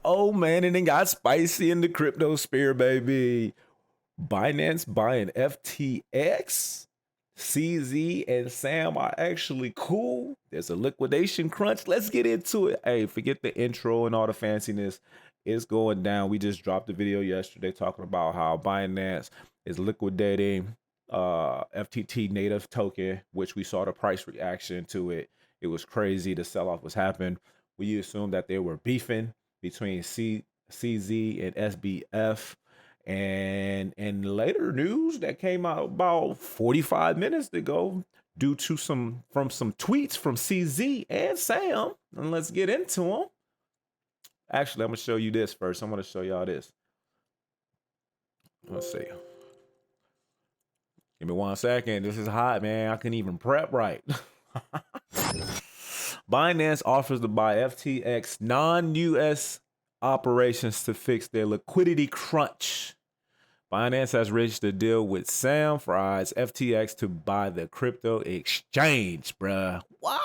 Oh man, and it got spicy in the crypto sphere, baby. Binance buying FTX. CZ and Sam are actually cool. There's a liquidation crunch. Let's get into it. Hey, forget the intro and all the fanciness. It's going down. We just dropped a video yesterday talking about how Binance is liquidating FTT native token, which we saw the price reaction to it. It was crazy. The sell-off was happening. We assumed that they were beefing between CZ and SBF. And later news that came out about 45 minutes ago, due to some tweets from CZ and Sam. And let's get into them. Actually, I'm gonna show you this first. I'm gonna show y'all this. Let's see. Give me 1 second. This is hot, man. I couldn't even prep right. Binance offers to buy FTX non-US operations to fix their liquidity crunch. Binance has reached a deal with Sam Bankman-Fried's FTX to buy the crypto exchange, bruh. What?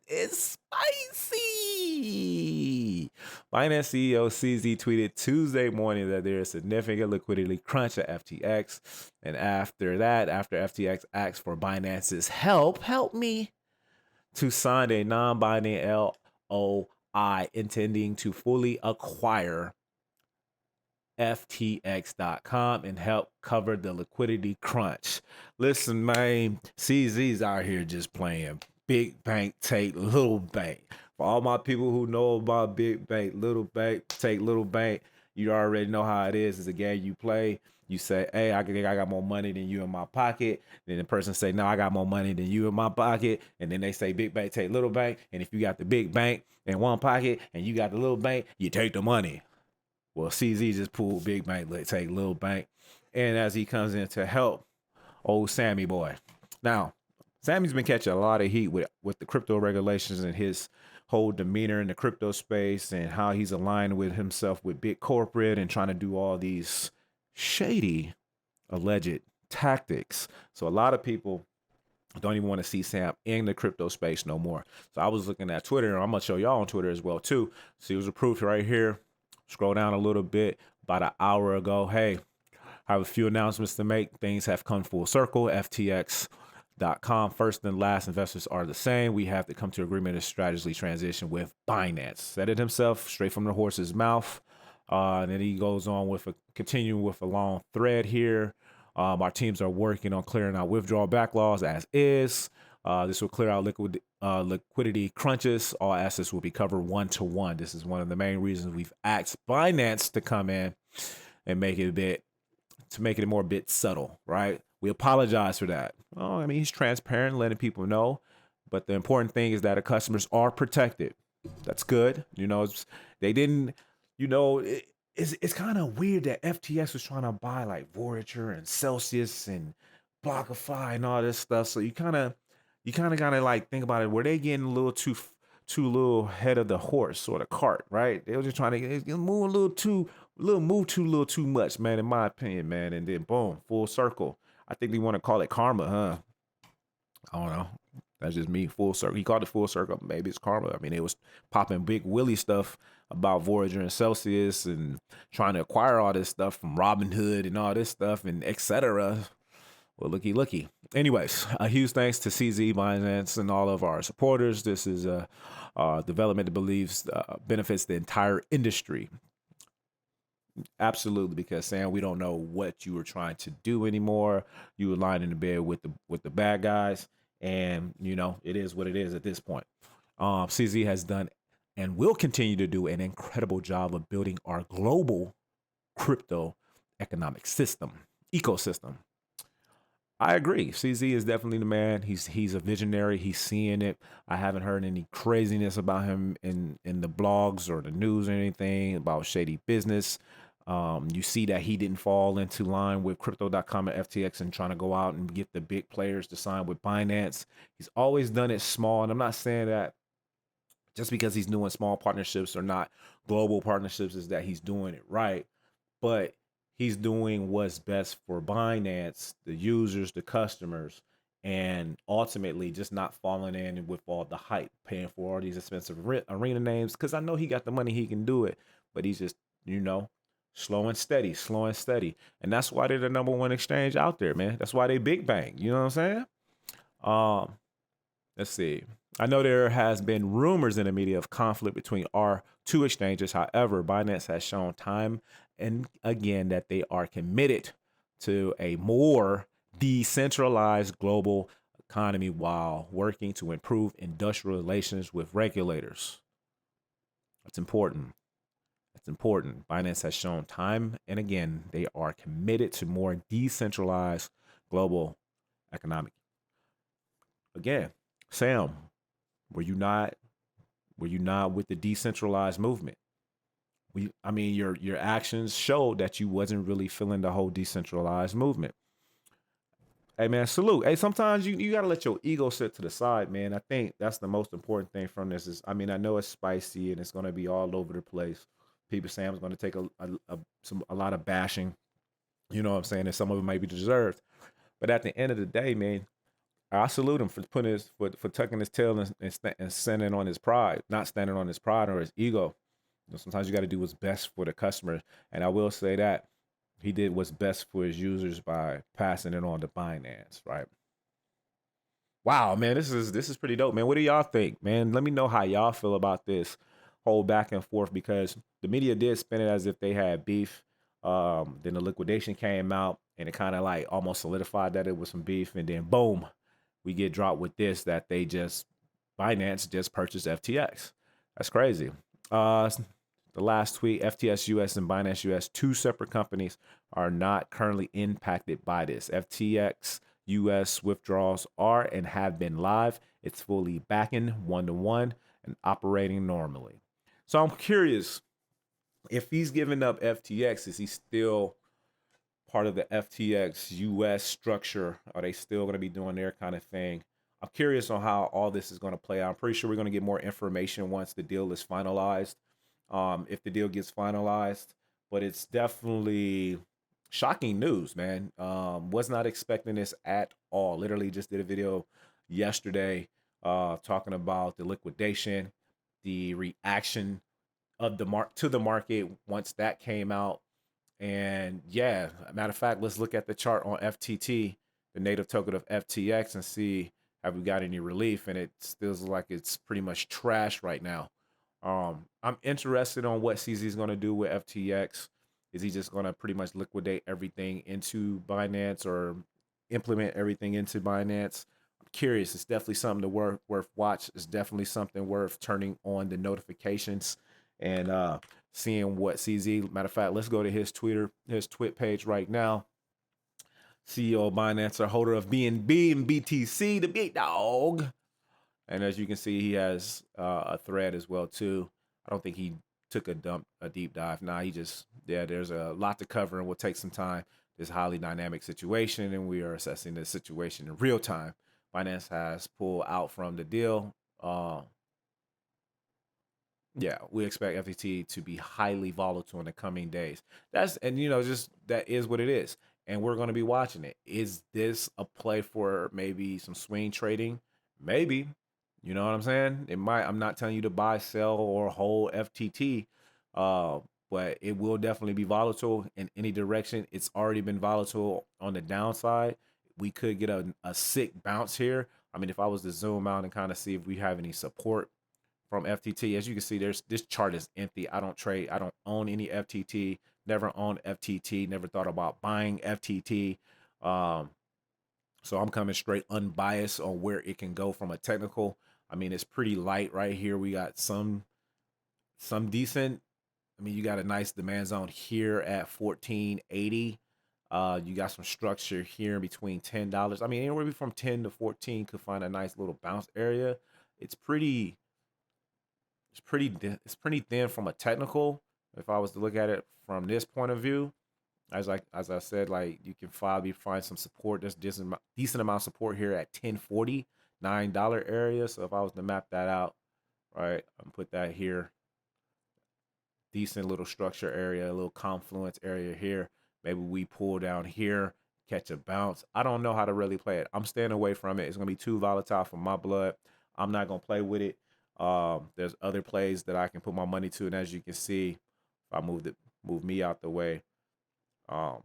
It's spicy. Binance CEO CZ tweeted Tuesday morning that there is significant liquidity crunch at FTX. And after that, after FTX asked for Binance's help me, to sign a non-binding LOI intending to fully acquire FTX.com and help cover the liquidity crunch. Listen, man, CZ's out here just playing big bank, take little bank. For all my people who know about big bank, take little bank, you already know how it is. It's a game you play. You say, hey, I got more money than you in my pocket. Then the person say, no, I got more money than you in my pocket. And then they say, big bank, take little bank. And if you got the big bank in one pocket and you got the little bank, you take the money. Well, CZ just pulled big bank, take little bank. And as he comes in to help old Sammy boy. Now, Sammy's been catching a lot of heat with the crypto regulations and his whole demeanor in the crypto space and how he's aligned with himself with big corporate and trying to do all these shady alleged tactics. So a lot of people don't even want to see Sam in the crypto space no more. So I was looking at Twitter, and I'm gonna show y'all on Twitter as well too. See, it was a proof right here. Scroll down a little bit, about an hour ago. Hey, I have a few announcements to make. Things have come full circle. FTX.com, first and last investors are the same. We have to come to agreement and strategically transition with Binance. Said it himself, straight from the horse's mouth. And then he goes on with continuing with a long thread here. Our teams are working on clearing out withdrawal backlogs as is. This will clear out liquidity crunches. All assets will be covered one-to-one. This is one of the main reasons we've asked Binance to come in and make it a more bit subtle, right? We apologize for that. Oh, I mean, he's transparent, letting people know. But the important thing is that the customers are protected. That's good. You know, they didn't, you know, it's kind of weird that FTX was trying to buy like Voyager and Celsius and BlockFi and all this stuff. So you kind of gotta like think about it. Were they getting a little too little head of the horse or the cart, right? They were just trying to move a little too much, man, in my opinion, man. And then boom, full circle. I think they want to call it karma, huh? I don't know. That's just me. Full circle. He called it full circle. Maybe it's karma. I mean, it was popping big Willie stuff about Voyager and Celsius and trying to acquire all this stuff from Robinhood and all this stuff and etc. Well, looky. Anyways, a huge thanks to CZ, Binance, and all of our supporters. This is a development that believes benefits the entire industry. Absolutely, because Sam, we don't know what you were trying to do anymore. You were lying in the bed with the bad guys, and you know it is what it is at this point. CZ has done and will continue to do an incredible job of building our global crypto economic ecosystem. I agree. CZ is definitely the man. He's a visionary. He's seeing it. I haven't heard any craziness about him in the blogs or the news or anything about shady business. You see that he didn't fall into line with crypto.com and FTX and trying to go out and get the big players to sign with Binance. He's always done it small. And I'm not saying that just because he's doing small partnerships or not global partnerships is that he's doing it right. But he's doing what's best for Binance, the users, the customers, and ultimately just not falling in with all the hype, paying for all these expensive arena names. Because I know he got the money, he can do it, but he's just, you know, slow and steady, slow and steady. And that's why they're the number one exchange out there, man. That's why they big bang. You know what I'm saying? Um, let's see. I know there has been rumors in the media of conflict between our two exchanges. However, Binance has shown time and again that they are committed to a more decentralized global economy while working to improve industrial relations with regulators. That's important. That's important. Binance has shown time and again they are committed to more decentralized global economic. Again, Sam, were you not with the decentralized movement? I mean, your actions showed that you wasn't really feeling the whole decentralized movement. Hey man, salute. Hey, sometimes you gotta let your ego sit to the side, man. I think that's the most important thing from this. Is I mean, I know it's spicy and it's gonna be all over the place. People Sam's gonna take a lot of bashing. You know what I'm saying? And some of it might be deserved. But at the end of the day, man, I salute him for putting his for tucking his tail and standing on his pride, not standing on his pride or his ego. You know, sometimes you got to do what's best for the customer, and I will say that he did what's best for his users by passing it on to Binance, right? Wow, man, this is pretty dope, man. What do y'all think, man? Let me know how y'all feel about this whole back and forth because the media did spin it as if they had beef. Then the liquidation came out, and it kind of like almost solidified that it was some beef, and then boom, we get dropped with this that they just Binance just purchased FTX. That's crazy. The last tweet, FTX US and Binance US, two separate companies, are not currently impacted by this. FTX US withdrawals are and have been live. It's fully backing 1-to-1 and operating normally. So I'm curious if he's giving up FTX, is he still part of the FTX US structure? Are they still going to be doing their kind of thing? I'm curious on how all this is going to play out. I'm pretty sure we're going to get more information once the deal is finalized. If the deal gets finalized, but it's definitely shocking news, man. Was not expecting this at all. Literally just did a video yesterday talking about the liquidation, the reaction of the market once that came out. And yeah, matter of fact, let's look at the chart on FTT, the native token of FTX, and see have we got any relief. And it feels like it's pretty much trash right now. I'm interested on what CZ is going to do with FTX. Is he just going to pretty much liquidate everything into Binance or implement everything into Binance? I'm curious. It's definitely something to worth watch. It's definitely something worth turning on the notifications and seeing what CZ. Matter of fact, let's go to his Twit page right now. CEO of Binance, or holder of BNB and BTC, the big dog. And as you can see, he has a thread as well too. I don't think he took a deep dive. Nah, he just, there's a lot to cover and will take some time. This highly dynamic situation, and we are assessing this situation in real time. Binance has pulled out from the deal. Yeah, we expect FTT to be highly volatile in the coming days. Just that is what it is. And we're going to be watching it. Is this a play for maybe some swing trading? Maybe. You know what I'm saying? It might. I'm not telling you to buy, sell, or hold FTT, but it will definitely be volatile in any direction. It's already been volatile on the downside. We could get a sick bounce here. I mean, if I was to zoom out and kind of see if we have any support from FTT, as you can see, this chart is empty. I don't trade. I don't own any FTT. Never owned FTT. Never thought about buying FTT. So I'm coming straight unbiased on where it can go from a technical. I mean, it's pretty light right here. We got some decent. I mean, you got a nice demand zone here at 1480. You got some structure here in between $10. I mean, anywhere from 10 to 14 could find a nice little bounce area. It's pretty thin from a technical. If I was to look at it from this point of view, as I said, like you can find some support. There's decent amount of support here at $10.40, $9 area. So if I was to map that out, right, and put that here, decent little structure area, a little confluence area here. Maybe we pull down here, catch a bounce. I don't know how to really play it. I'm staying away from it. It's gonna be too volatile for my blood. I'm not gonna play with it. There's other plays that I can put my money to, and as you can see, if I move me out the way, um,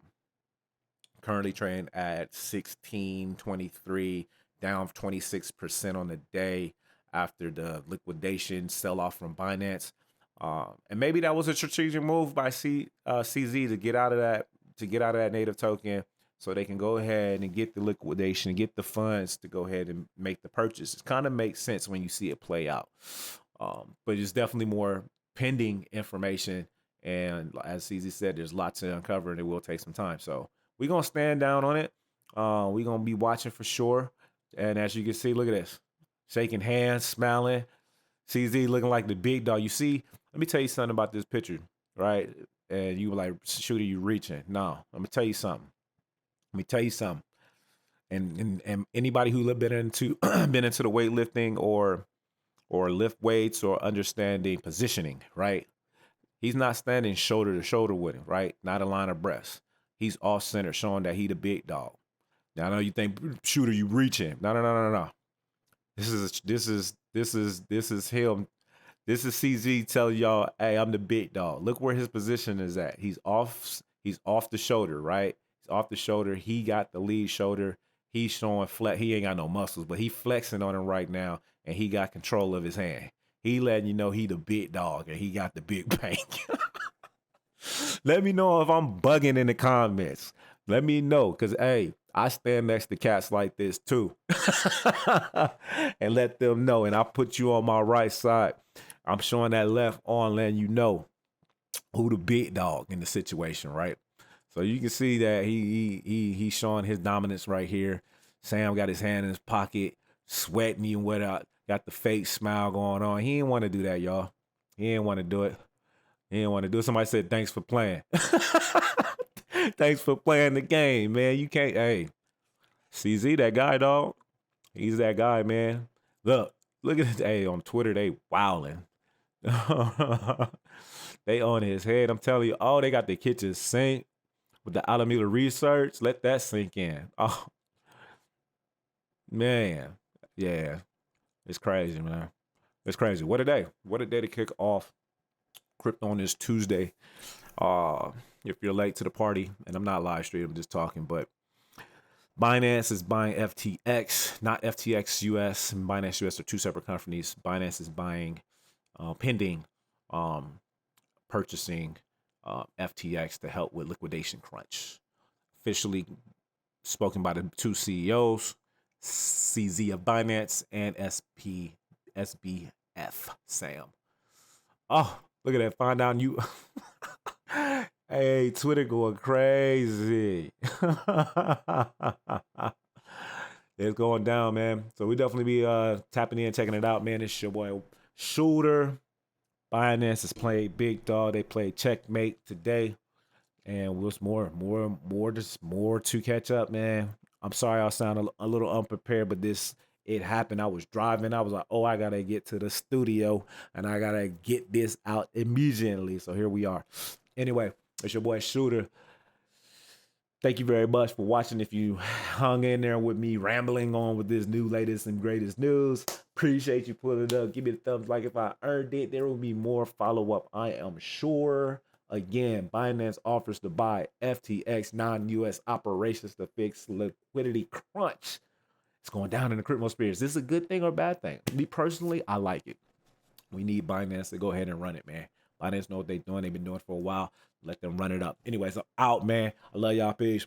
currently trading at 16.23, down 26% on the day after the liquidation sell off from Binance. And maybe that was a strategic move by CZ to get out of that native token, so they can go ahead and get the liquidation, get the funds to go ahead and make the purchase. It kind of makes sense when you see it play out. But it's definitely more pending information. And as CZ said, there's lots to uncover and it will take some time. So we're going to stand down on it. We're going to be watching for sure. And as you can see, look at this. Shaking hands, smiling. CZ looking like the big dog. You see, let me tell you something about this picture, right? And you were like, shooter, you reaching. No, I'm going to tell you something. And anybody who been into been into the weightlifting or lift weights or understanding positioning, right? He's not standing shoulder to shoulder with him, right? Not a line of breast. He's off center, showing that he the big dog. Now I know you think, shooter, you reaching. No. This is him. This is CZ telling y'all, hey, I'm the big dog. Look where his position is at. He's off the shoulder, right? He's off the shoulder. He got the lead shoulder. He's showing flex. He ain't got no muscles, but he flexing on him right now, and he got control of his hand. He letting you know he the big dog and he got the big bank. Let me know if I'm bugging in the comments. Let me know, because, hey, I stand next to cats like this too. And let them know. And I put you on my right side. I'm showing that left arm, letting you know who the big dog in the situation, right? So you can see that he's showing his dominance right here. Sam got his hand in his pocket, sweating even without, got the fake smile going on. He didn't want to do that, y'all. He didn't want to do it. Somebody said, thanks for playing. Thanks for playing the game, man. You can't, hey, CZ, that guy, dog. He's that guy, man. Look at this. Hey, on Twitter, they wilding. They on his head. I'm telling you, oh, they got the kitchen sink with the Alameda research. Let that sink in. Oh, man. Yeah. It's crazy, man. It's crazy. What a day. What a day to kick off crypto on this Tuesday. If you're late to the party, and I'm not live streaming, I'm just talking, but Binance is buying FTX, not FTX US and Binance US are two separate companies. Binance is buying, pending, purchasing FTX to help with liquidation crunch. Officially spoken by the two CEOs, CZ of Binance and SBF Sam. Oh, look at that. Find out you. Hey, Twitter going crazy. It's going down, man. So we definitely be tapping in, checking it out, man. It's your boy Shooter. Binance has played big dog. They played checkmate today. And there's more to catch up, man. I'm sorry I sound a little unprepared, but it happened. I was driving. I was like, oh, I got to get to the studio and I got to get this out immediately. So here we are. Anyway, it's your boy Shooter. Thank you very much for watching. If you hung in there with me rambling on with this new latest and greatest news, appreciate you pulling it up. Give me the thumbs like if I earned it. There will be more follow-up, I am sure. Again, Binance offers to buy FTX non-US operations to fix liquidity crunch. It's going down in the crypto sphere. Is this a good thing or a bad thing? Me personally, I like it. We need Binance to go ahead and run it, man. Binance know what they're doing. They've been doing it for a while. Let them run it up. Anyways, I'm out, man. I love y'all. Peace.